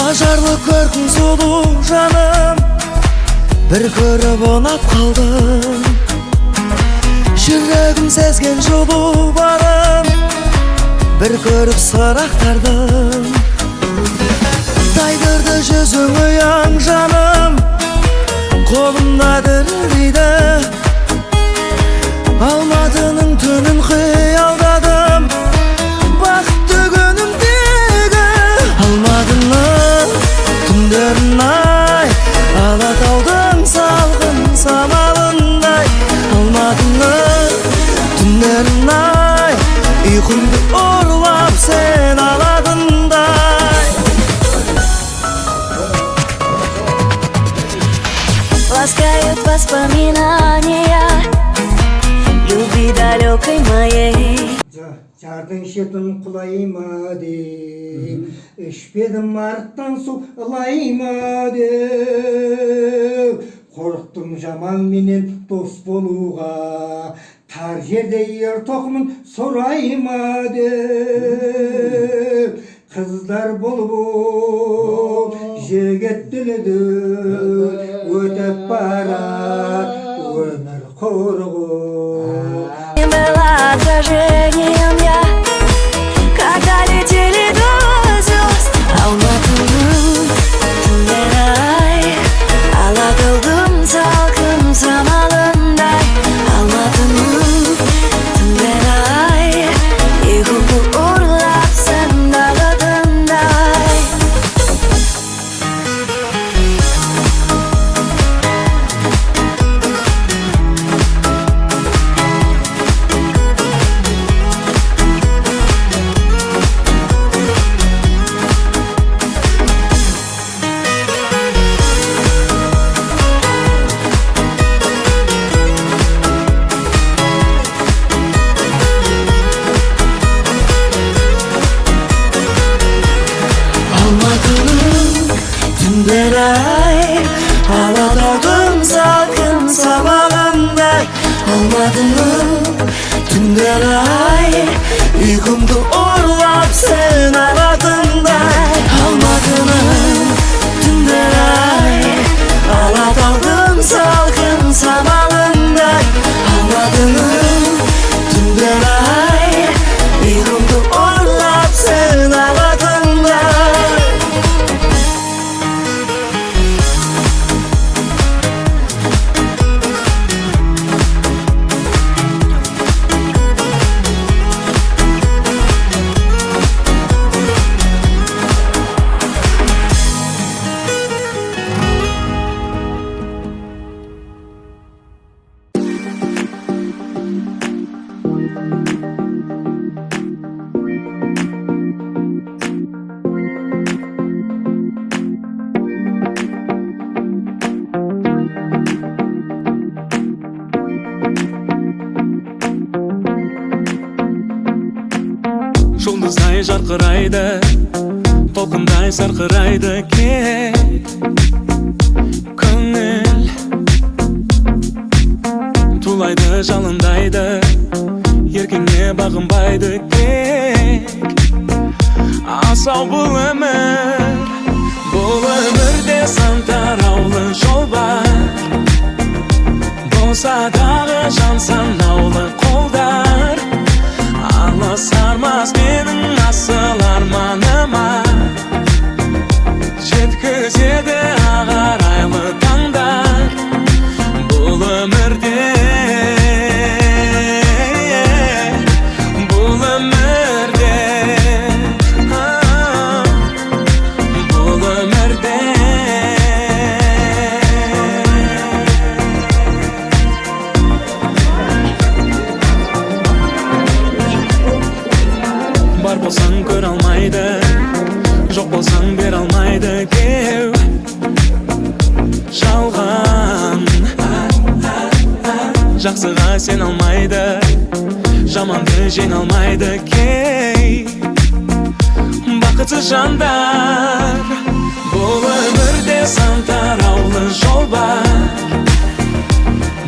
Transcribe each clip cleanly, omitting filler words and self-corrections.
ажарлы көркің сұлу жаным, бір көріп ұнап қалдым. Жүрегім сезген жылу барым, бір көріп сырақтардым. Тайдырды жүзің ұяң жаным, қолымда дірілдейді. Алматының түнін қиялдадым, бақытты күнімдегі. Алматының түндерін ай, Алатаудың салқын самалындай. Алматының түндерін ай, ұйқымды ұрлап сен аладыңдай. Ласкают воспоминания любви далекой моей. Жардың шетін құлайма деп, ішпедім арықтан су ылайма деп. Қорықтым жаман менен дос болуға, тар жерде ер тоқымын сұрайма деп. Қыздар болып жігіттілді, өтіп барат өмір құрғы. Была отражением я, когда летели до звезд. Алматының түндері ай, Алатаудың салқын самалындай. Алматының түндері ай, ұйқымды ұрлап сен дағытындай. Алматының түндері ай, Алатаудың салқын самалындай. Алматының түндері ай, ұйқымды ұрлап сен алатындай. Алматының түндері ай, Алатаудың салқын самалындай. Алматының түндері ай, ұйқымды ұрлап сен алатындай. Жұлдыздай жарқырайды, толқындай сарқырайды кек. Көңіл тулайды, жалындайды, еркіңе бағынбайды кек. Асау бұл өмірде сан тараулы жол бар. Болса дағы жан санаулы қолдар, алысармас менің асыл арманыма. Жеткізеді ағарайлы таңдар бұл өмірде. Бұл өмірде, бұл өмірде. Бар болсаң көр алмайды, жоқ болсаң бер алмайды кеу. Жалған жақсыға сен алмайды, жаманды жеңе алмайды кей. Бақытсыз жандар бұл өмірде сан тараулы жол бар.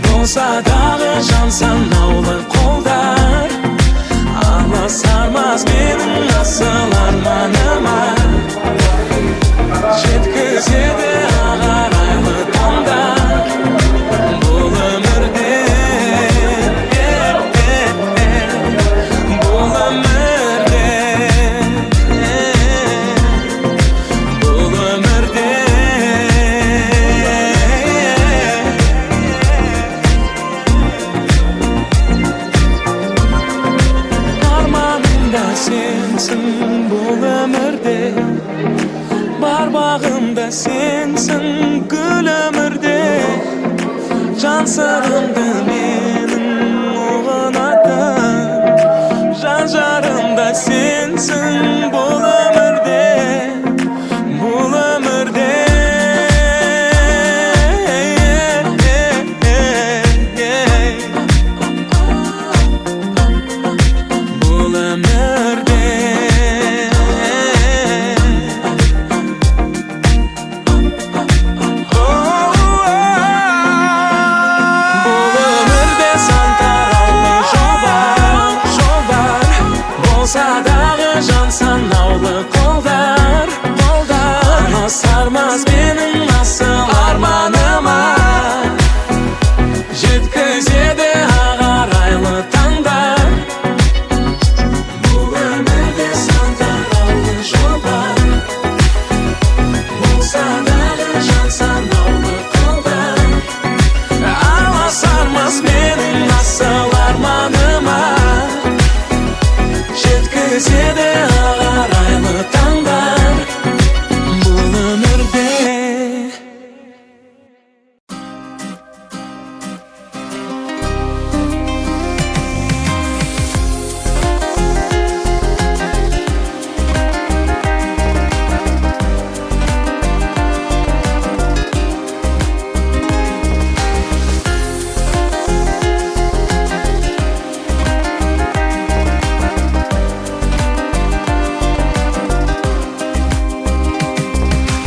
Болса дағы жан санаулы қолдар, алысармас менің асыл арманыма. sensin gül ömürde Can sığındı benim oğlanatım Can jarımda sensin bul ömürde Bul ömürde Bul ömürde Sadağı can sanavlı kollar Ana sarmaz benim nasıl armanıma Jetkizedi ağaraylı tandar Bu ömürde santarallı şobar Bu sadağı can sanavlı kollar Ana sarmaz benim nasıl armanıma Jetkizedi ağaraylı tandar Bu ömürde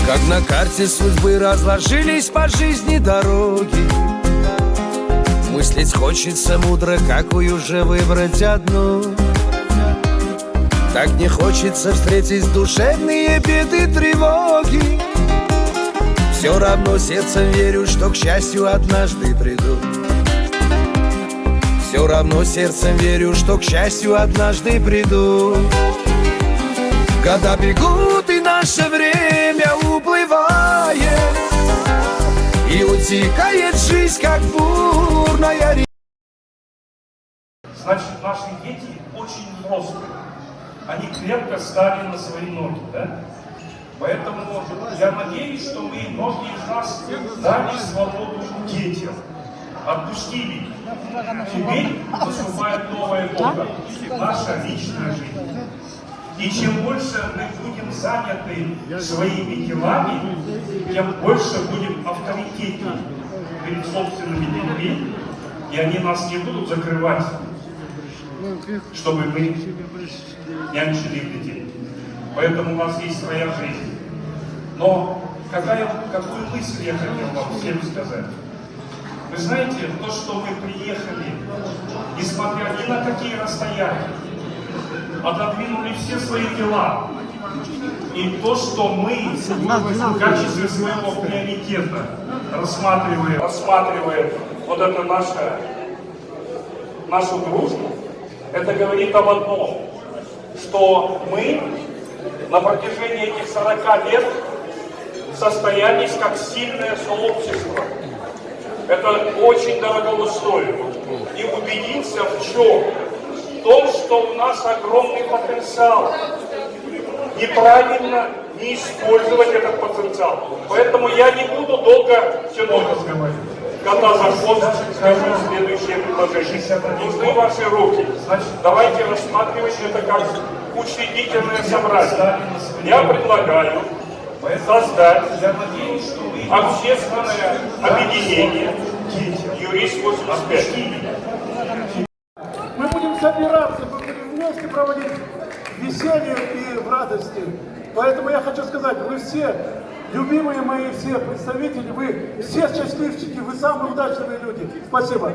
Как на карте судьбы разложились по жизни дороги Мыслить хочется мудро, какую же выбрать одну Так не хочется встретить душевные беды, тревоги Все равно сердцем верю, что к счастью однажды приду Все равно сердцем верю, что к счастью однажды приду Года бегут, и наше время уплывает И утекает жизнь, как бурная река. Значит, наши дети очень взрослые. Они крепко стали на свои ноги, да? Поэтому я надеюсь, что мы, многие из нас, дали свободу детям, отпустили. Теперь наступает новая эпоха, наша личная жизнь. И чем больше мы будем заняты своими делами, тем больше будем авторитетнее перед собственными детьми, и они нас не будут закрывать, чтобы мы нянчили их детей. Поэтому у нас есть своя жизнь. Но какую мысль я хотел вам всем сказать? Вы знаете, то, что мы приехали, несмотря ни на какие расстояния, отодвинули все свои дела. И то, что мы в качестве своего приоритета рассматриваем вот это нашу дружбу, это говорит об одном, что мы на протяжении этих 40 лет состоялись как сильное сообщество. Это очень дорого стоит. И убедился в чем? В том, что у нас огромный потенциал. Неправильно не использовать этот потенциал. Поэтому я не буду долго тянуть разговор. Когда заход, скажу следующее предложение. Нужны ваши руки. Значит, давайте рассматривать это как учредительное собрание. Я предлагаю создать общественное объединение «Юрист 85». Мы будем собираться, мы будем вместе проводить веселье и в радости. Поэтому я хочу сказать, вы все, любимые мои все представители, вы все счастливчики, вы самые удачливые люди. Спасибо.